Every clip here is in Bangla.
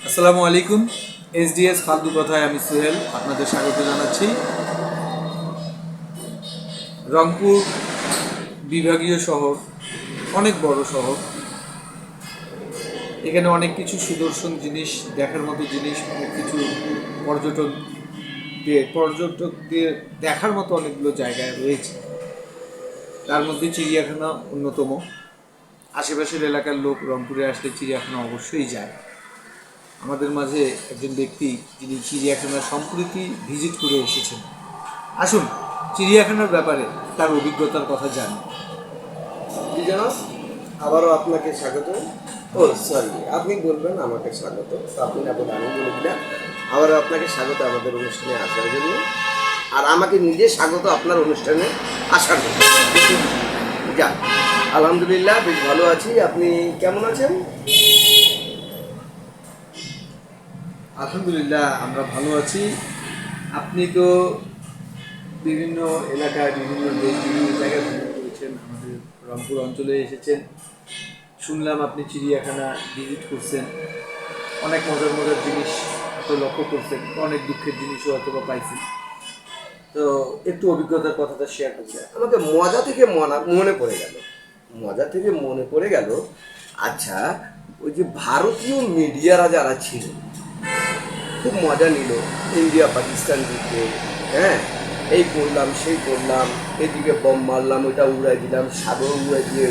আসসালামু আলাইকুম। এসডিএস ফালতু কথায় আমি সোহেল আপনাদের স্বাগত জানাচ্ছি। রংপুর বিভাগীয় শহর, অনেক বড় শহর। এখানে অনেক কিছু সুদর্শন জিনিস, দেখার মতো জিনিস, অনেক কিছু পর্যটকদের দেখার মতো অনেকগুলো জায়গায় রয়েছে। তার মধ্যে চিড়িয়াখানা অন্যতম। আশেপাশের এলাকার লোক রংপুরে আসলে চিড়িয়াখানা অবশ্যই যায়। আমাদের মাঝে একজন ব্যক্তি যিনি চিড়িয়াখানা সম্প্রতি ভিজিট করে এসেছেন। আসুন চিড়িয়াখানার ব্যাপারে তার অভিজ্ঞতার কথা জানি। জি জানাব, আবারও আপনাকে স্বাগত। ও সরি, আপনি বলবেন আমাকে স্বাগত, আপনি না বলে আমি বলে দিলাম। আবারও আপনাকে স্বাগত আমাদের অনুষ্ঠানে আসার জন্য, আর আমাকে নিজে স্বাগত আপনার অনুষ্ঠানে আসার জন্য। যা, আলহামদুলিল্লাহ বেশ ভালো আছি। আপনি কেমন আছেন? আলহামদুলিল্লাহ আমরা ভালো আছি। আপনি তো বিভিন্ন এলাকায়, বিভিন্ন দেশ, বিভিন্ন জায়গায় ভ্রমণ করেছেন, আমাদের রংপুর অঞ্চলে এসেছেন। শুনলাম আপনি চিড়িয়াখানা ভিজিট করছেন, অনেক মজার মজার জিনিস তো লক্ষ্য করছেন, অনেক দুঃখের জিনিসও অথবা পাইছেন। তো একটু অভিজ্ঞতার কথাটা শেয়ার করছেন। আমাকে মজা থেকে মনে পড়ে গেল। আচ্ছা, ওই যে ভারতীয় মিডিয়ারা যারা ছিল খুব মজা নিল ইন্ডিয়া পাকিস্তান যুদ্ধে। হ্যাঁ, এই করলাম সেই করলাম, এদিকে বম মারলাম, ওইটা উড়াই দিলাম, সাগর উড়াই দিয়ে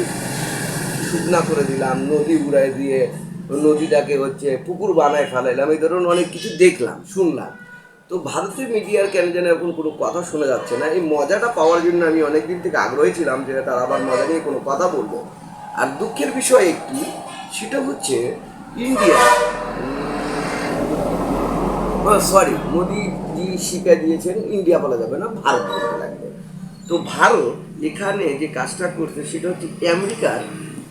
শুকনা করে দিলাম, নদী উড়াই দিয়ে নদীটাকে পুকুর বানায় ফেলাইলাম। এই ধরনের অনেক কিছু দেখলাম, শুনলাম। তো ভারতীয় মিডিয়ার কেন যেন এখন কোনো কথা শোনা যাচ্ছে না। এই মজাটা পাওয়ার জন্য আমি অনেক দিন থেকে আগ্রহী ছিলাম যে তারা আবার মজা নিয়ে কোনো কথা বলবো। আর দুঃখের বিষয় একটি, সেটা হচ্ছে ইন্ডিয়া, সরি, মোদিজি শিখে দিয়েছেন ইন্ডিয়া বলা যাবে না, ভারত বলতে লাগবে। তো ভারত এখানে যে কাজটা করছে সেটা হচ্ছে আমেরিকার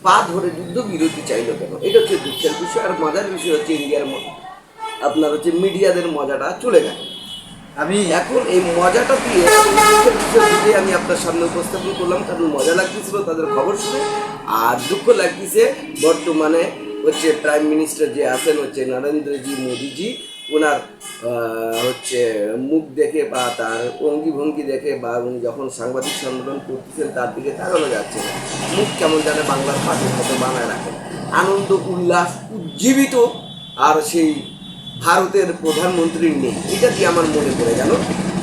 পা ধরে যুদ্ধ বিরতি চাইলো কেন, এটা হচ্ছে দুঃখের বিষয়। আর মজার বিষয় হচ্ছে ইন্ডিয়ার আপনার মিডিয়াদের মজাটা চলে গেল। আমি এখন এই মজাটা দিয়ে দুঃখের বিষয় দিয়ে আমি আপনার সামনে উপস্থাপন করলাম, কারণ মজা লাগতেছিল তাদের খবর শুনে। আর দুঃখ লাগতেছে বর্তমানে প্রাইম মিনিস্টার যে আছেন নরেন্দ্রজি মোদিজি, ওনার মুখ দেখে বা তার অঙ্গি ভঙ্গি দেখে বা উনি যখন সাংবাদিক সম্মেলন করতেছেন তার দিকে তাকানো যাচ্ছে না। মুখ কেমন জানে বাংলার পাখির মতো বানায় রাখেন, আনন্দ উল্লাস উজ্জীবিত আর সেই ভারতের প্রধানমন্ত্রীর নেই। এটা কি আমার মনে পড়ে গেল।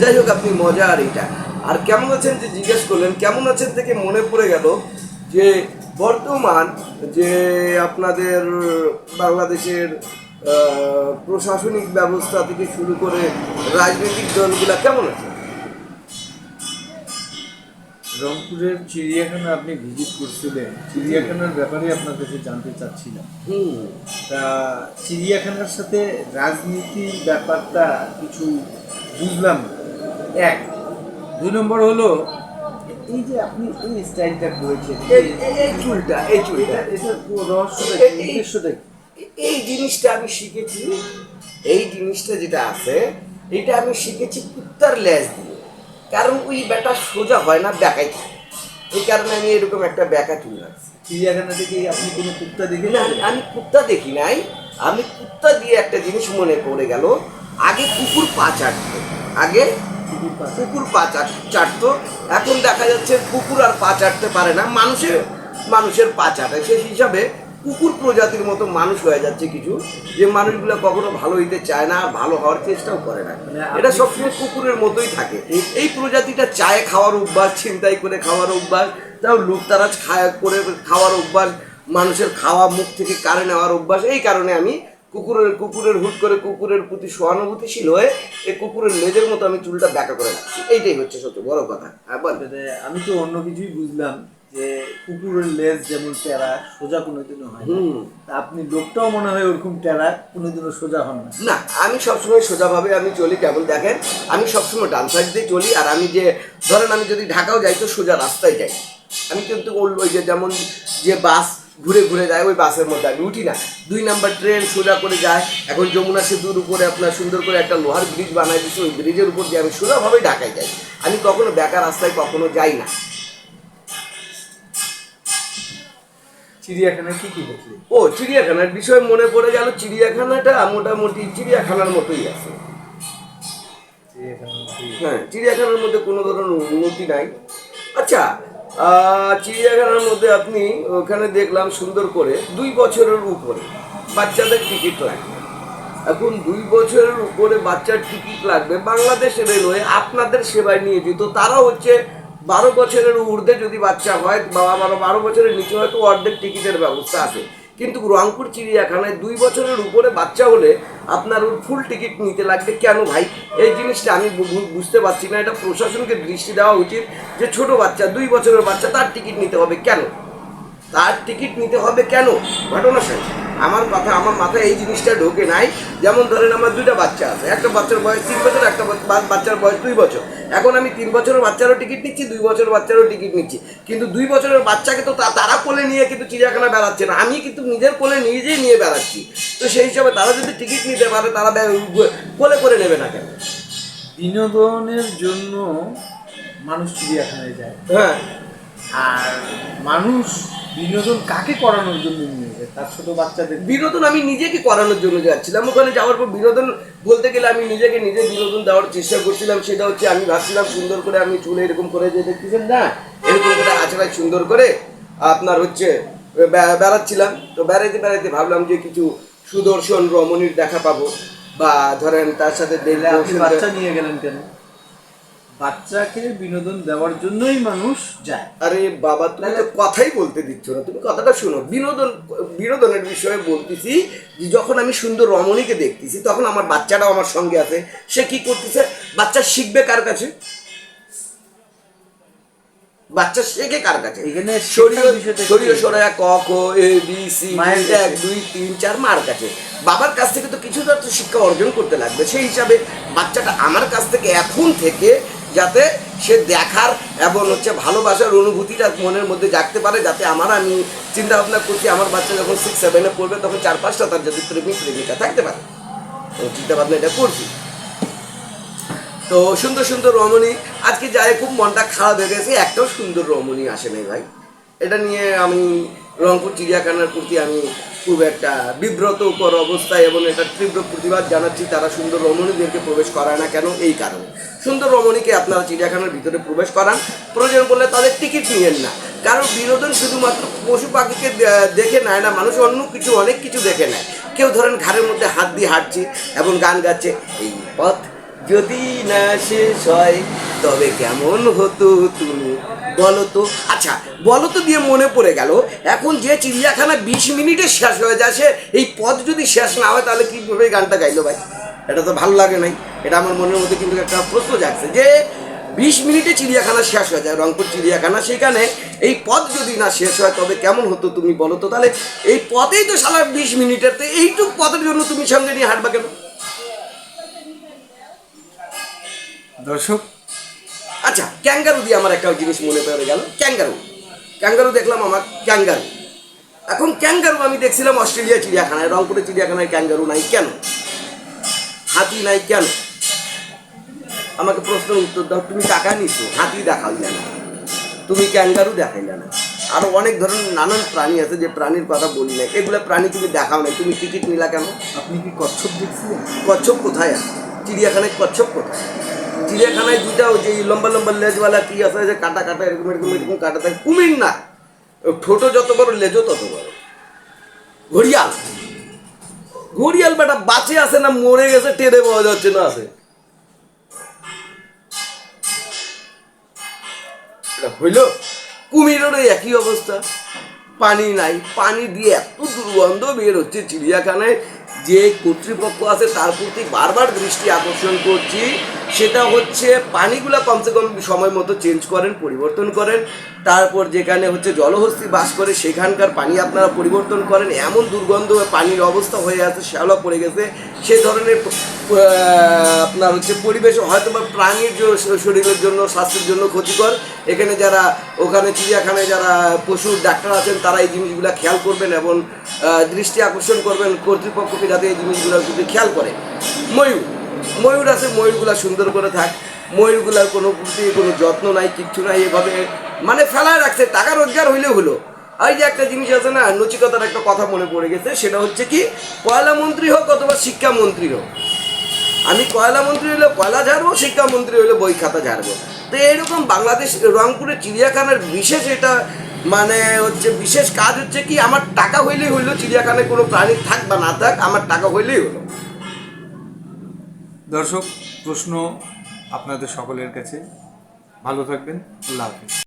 যাই হোক, আপনি মজা আর এটা আর কেমন আছেন যে জিজ্ঞেস করলেন, কেমন আছেন থেকে মনে পড়ে গেল যে বর্তমান যে আপনাদের বাংলাদেশের প্রশাসনিক ব্যবস্থা থেকে শুরু করে রাজনৈতিক দলগুলা কেমন আছে। রংপুরের চিড়িয়াখানা আপনি ভিজিট করছিলেন, চিড়িয়াখানার ব্যাপারে আপনার কাছে জানতে চাচ্ছিলাম। তা চিড়িয়াখানার সাথে রাজনীতির ব্যাপারটা কিছু বুঝলাম না। এক, দুই নম্বর হলো এই যে আপনি এই স্টাইলটা করেছেন, এই চুলটা এটার রহস্যটা কি, উদ্দেশ্যটা কি? এই জিনিসটা আমি শিখেছি। এই জিনিসটা যেটা আছে এটা আমি শিখেছি কুত্তার লেজ দিয়ে, কারণ ওই ব্যাটা সোজা হয় না, ব্যাকাই থাকে। এই কারণে আমি এরকম একটা ব্যাকা চুল রাখছি। চিড়িয়াখানা থেকে আপনি কোনো কুত্তা দেখে না, আমি কুত্তা দেখি নাই। আমি কুত্তা দিয়ে একটা জিনিস মনে পড়ে গেল। আগে কুকুর পা চাটতো, কুকুর পা চাটতো। এখন দেখা যাচ্ছে কুকুর আর পা চাটতে পারে না, মানুষের পা চাটায়। সেই হিসাবে কুকুর প্রজাতির মতো মানুষ হয়ে যাচ্ছে কিছু, যে মানুষগুলো কখনো ভালো হইতে চায় না, ভালো হওয়ার চেষ্টাও করে না। এটা সবসময় কুকুরের মতোই থাকে। এই প্রজাতিটা চায়ে খাওয়ার অভ্যাস, ছিনতাই করে খাওয়ার অভ্যাস, তাও লুটতারাজ করে খাওয়ার অভ্যাস, মানুষের খাওয়া মুখ থেকে কাড়ে নেওয়ার অভ্যাস। এই কারণে আমি কুকুরের হুট করে কুকুরের প্রতি সহানুভূতিশীল হয়ে এই কুকুরের লেজের মতো আমি চুলটা ব্যাকা করে রাখছি। এইটাই হচ্ছে সবচেয়ে বড় কথা। হ্যাঁ বল। আমি তো অন্য কিছুই বুঝলাম যে কুকুরের লেজ যেমন টেরা সোজা কোনোদিনও হয় না। তা আপনি লোকটাও মনে হয় ওরকম টেরা, কোনোদিনও সোজা হন না। না, আমি সবসময় সোজাভাবে আমি চলি। কেমন দেখেন, আমি সবসময় ডান সাইড দিয়ে চলি। আর আমি যে ধরেন আমি যদি ঢাকাও যাই তো সোজা রাস্তায় যাই। আমি কিন্তু ওই যে যেমন যে বাস ঘুরে ঘুরে যায় ওই বাসের মধ্যে আমি উঠি না। 2 নাম্বার ট্রেন সোজা করে যায়। এখন যমুনা সেতুর উপরে আপনার সুন্দর করে একটা লোহার ব্রিজ বানাই দিচ্ছে, ওই ব্রিজের উপর দিয়ে আমি সোজাভাবে ঢাকায় যাই। আমি কখনো বেকার রাস্তায় কখনো যাই না। চিড়িয়াখানায় কি কি দেখলি? ও চিড়িয়াখানার বিষয় মনে পড়ে গেল, চিড়িয়াখানাটা মোটামুটি চিড়িয়াখানার মতোই আছে। হ্যাঁ, চিড়িয়াখানার মধ্যে কোনো ধরনের উন্নতি নাই। আচ্ছা, চিড়িয়াখানার মধ্যে আপনি ওখানে দেখলাম সুন্দর করে 2 বছরের উপরে বাচ্চাদের টিকিট লাগবে। এখন 2 বছরের উপরে বাচ্চার টিকিট লাগবে। বাংলাদেশ রেলওয়ে আপনাদের সেবায় নিয়োজিত, তারা হচ্ছে 12 বছরের ঊর্ধ্বে যদি বাচ্চা হয় বা 12 বছরের নিচে হয়তো অর্ধেক টিকিটের ব্যবস্থা আছে। কিন্তু রংপুর চিড়িয়াখানায় 2 বছরের উপরে বাচ্চা হলে আপনার ওর ফুল টিকিট নিতে লাগবে কেন ভাই? এই জিনিসটা আমি বুঝতে পারছি না। এটা প্রশাসনকে দৃষ্টি দেওয়া উচিত যে ছোট বাচ্চা 2 বছরের বাচ্চা তার টিকিট নিতে হবে কেন? তার টিকিট নিতে হবে কেন? ঘটনা স্যার, আমার মাথায় এই জিনিসটা ঢোকে নাই। যেমন ধরেন আমার 2টা বাচ্চা আছে, একটা বাচ্চার বয়স 3 বছর, একটা বাচ্চার বয়স 2 বছর। এখন আমি 3 বছরের বাচ্চারও টিকিট নিচ্ছি, 2 বছরের বাচ্চারও টিকিট নিচ্ছি, কিন্তু 2 বছরের বাচ্চাকে তো তারা কোলে নিয়ে কিন্তু চিড়িয়াখানা বেড়াচ্ছে না, আমি কিন্তু নিজের কোলে নিজেই নিয়ে বেড়াচ্ছি। তো সেই হিসাবে তারা যদি টিকিট নিতে পারে তারা কোলে করে নেবে না কেন? বিনোদনের জন্য মানুষ চিড়িয়াখানায় যায়, হ্যাঁ, আর মানুষ বিনোদন কাকে করানোর জন্য নিয়ে যায়? তার ছোট বাচ্চাদের। বিনোদন আমি নিজেকে করানোর জন্য যাচ্ছিলাম। ওখানে যাওয়ার পর বিনোদন বলতে গেলে আমি নিজেকে নিজে বিনোদন দেওয়ার চেষ্টা করছিলাম। সেটা হচ্ছে আমি ভাবছিলাম সুন্দর করে আমি চুলে এরকম করে যে দেখতেছেন না, এরকম করে আচড়ায় সুন্দর করে আপনার হচ্ছে বেড়াচ্ছিলাম। তো বেড়াইতে বেড়াইতে ভাবলাম যে কিছু সুদর্শন রমণীর দেখা পাবো, বা ধরেন তার সাথে দেখলে আপনি বাচ্চা নিয়ে গেলেন কেন? বাচ্চাকে বিনোদন দেওয়ার জন্যই মানুষ যায়। আরে বাবা, তুমি তো কথাই বলতে দিচ্ছ না, তুমি কথাটা শোনো। বিনোদনের বিষয়ে বলতেছি যে যখন আমি সুন্দর রমণীকে দেখতেছি তখন আমার বাচ্চাটাও আমার সঙ্গে আছে। সে কি করতেছে? বাচ্চা শিখবে কার কাছে? বাচ্চা শেখে কার কাছে? এখানে শরীর সরায়া ক খ এ বি সি 1 2 3 4 মার কাছে। বাবার কাছ থেকে তো কিছু তো শিক্ষা অর্জন করতে লাগবে। সেই হিসাবে বাচ্চাটা আমার কাছ থেকে এখন থেকে যাতে সে দেখার এবং হচ্ছে ভালোবাসার অনুভূতিটা মনের মধ্যে জাগতে পারে, যাতে আমি চিন্তা ভাবনা করছি আমার বাচ্চা যখন 6-7-এ পড়বে তখন 4-5টা তার যদি প্রেমিকা থাকতে পারে, চিন্তা ভাবনা এটা করছি। তো সুন্দর সুন্দর রমণী আজকে যায়, খুব মনটা খারাপ হয়ে গেছে, একটাও সুন্দর রমণী আসে নাই ভাই। এটা নিয়ে আমি রংপুর চিড়িয়াখানার প্রতি আমি খুব একটা বিব্রতকর অবস্থায় এবং এটা তীব্র প্রতিবাদ জানাচ্ছি। তারা সুন্দর রমণীদেরকে প্রবেশ করায় না কেন? এই কারণে সুন্দর রমণীকে আপনারা চিড়িয়াখানার ভিতরে প্রবেশ করান, প্রয়োজন পড়লে তাদের টিকিট নিয়েন না। কারণ বিনোদন শুধুমাত্র পশু পাখিকে দেখে নেয় না, মানুষ অন্য কিছু অনেক কিছু দেখে নেয়। কেউ ধরেন ঘাড়ের মধ্যে হাত দিয়ে হাঁটছে এবং গান গাচ্ছে, এই পথ যদি না শেষ হয় তবে কেমন হতো তুমি বলো তো। আচ্ছা, বলো তো দিয়ে মনে পড়ে গেল, এখন যে চিড়িয়াখানা 20 মিনিটে শেষ হয়ে যায়, সে এই পথ যদি শেষ না হয় তাহলে কীভাবে গানটা গাইলো ভাই? এটা তো ভালো লাগে নাই। এটা আমার মনের মধ্যে কিন্তু একটা প্রশ্ন জাগছে যে 20 মিনিটে চিড়িয়াখানা শেষ হয়ে যায়, রংপুর চিড়িয়াখানা, সেখানে এই পথ যদি না শেষ হয় তবে কেমন হতো তুমি বলো তো। তাহলে এই পথেই তো সারা 20 মিনিটের, তো এইটুকু পথের জন্য তুমি সঙ্গে নিয়ে হাঁটবা কেন? দর্শক, আচ্ছা, ক্যাঙ্গারু দিয়ে আমার একটা জিনিস মনে পড়ে গেল। ক্যাঙ্গারু দেখলাম আমার ক্যাঙ্গারু। এখন ক্যাঙ্গারু আমি দেখছিলাম অস্ট্রেলিয়া চিড়িয়াখানায়, রংপুরের চিড়িয়াখানায় ক্যাঙ্গারু নাই কেন? হাতি নাই কেন? আমাকে প্রশ্নের উত্তর দাও। তুমি টাকা নিছো, হাতি দেখাইলে না, তুমি ক্যাঙ্গারু দেখাইলে না, আরো অনেক ধরনের নানান প্রাণী আছে যে প্রাণীর কথা বলি নাই, এগুলো প্রাণী তুমি দেখাও নাই, তুমি টিকিট নিলা কেন? আপনি কি কচ্ছপ দেখছিলেন? কচ্ছপ কোথায় আছে চিড়িয়াখানায়? কচ্ছপ কোথায়? চিড়িয়াখানায় দুইটা ওই যে লম্বা লম্বা লেজওয়ালা কি আছে যে কাটা কাটা এরকম এরকম এরকম কাটা থাকে, কুমির না, ঠোঁটো যত বড় লেজও তত বড়। ঘড়িয়াল বেটা বাঁচে আছে না মরে গেছে টেনে পাওয়া যাচ্ছে না আছে? হইল কুমিরেরও একই অবস্থা, পানি নাই, পানি দিয়ে এত দুর্গন্ধ বের হচ্ছে চিড়িয়াখানায়। যে কর্তৃপক্ষ আছে তার প্রতি বারবার দৃষ্টি আকর্ষণ করছি, সেটা হচ্ছে পানিগুলা কমসে কম সময় মতো চেঞ্জ করেন, পরিবর্তন করেন। তারপর যেখানে হচ্ছে জলহস্তি বাস করে সেখানকার পানি আপনারা পরিবর্তন করেন। এমন দুর্গন্ধ পানির অবস্থা হয়ে আছে, শ্যাওলা পড়ে গেছে, সে ধরনের আপনার হচ্ছে পরিবেশ হয়তো বা প্রাণীর শরীরের জন্য স্বাস্থ্যের জন্য ক্ষতিকর। এখানে যারা ওখানে চিড়িয়াখানায় যারা পশুর ডাক্তার আছেন তারা এই জিনিসগুলো খেয়াল করবেন এবং দৃষ্টি আকর্ষণ করবেন কর্তৃপক্ষকে যাতে এই জিনিসগুলোর প্রতি খেয়াল করে। ময়ূর আছে, ময়ূরগুলা সুন্দর করে থাক, ময়ূরগুলার কোনো প্রতি কোনো যত্ন নাই, কিচ্ছু নাই, এভাবে মানে ফেলায় রাখছে। টাকা রোজগার হইলে হলো, এই যে একটা জিনিস আছে না, নচিকতার একটা কথা মনে পড়ে গেছে, সেটা হচ্ছে কি, কয়লা মন্ত্রী হোক অথবা শিক্ষামন্ত্রী হোক, আমি কয়লা মন্ত্রী হলে কয়লা ঝাড়বো, শিক্ষামন্ত্রী হলে বই খাতা ঝাড়বো। তো এইরকম বাংলাদেশ রংপুরের চিড়িয়াখানার বিশেষ এটা মানে হচ্ছে বিশেষ কাজ হচ্ছে কি, আমার টাকা হইলেই হইলো, চিড়িয়াখানায় কোনো প্রাণী থাক বা না থাক, আমার টাকা হইলেই হলো। দর্শক, প্রশ্ন আপনাদের সকলের কাছে। ভালো থাকবেন। আল্লাহ হাফিজ।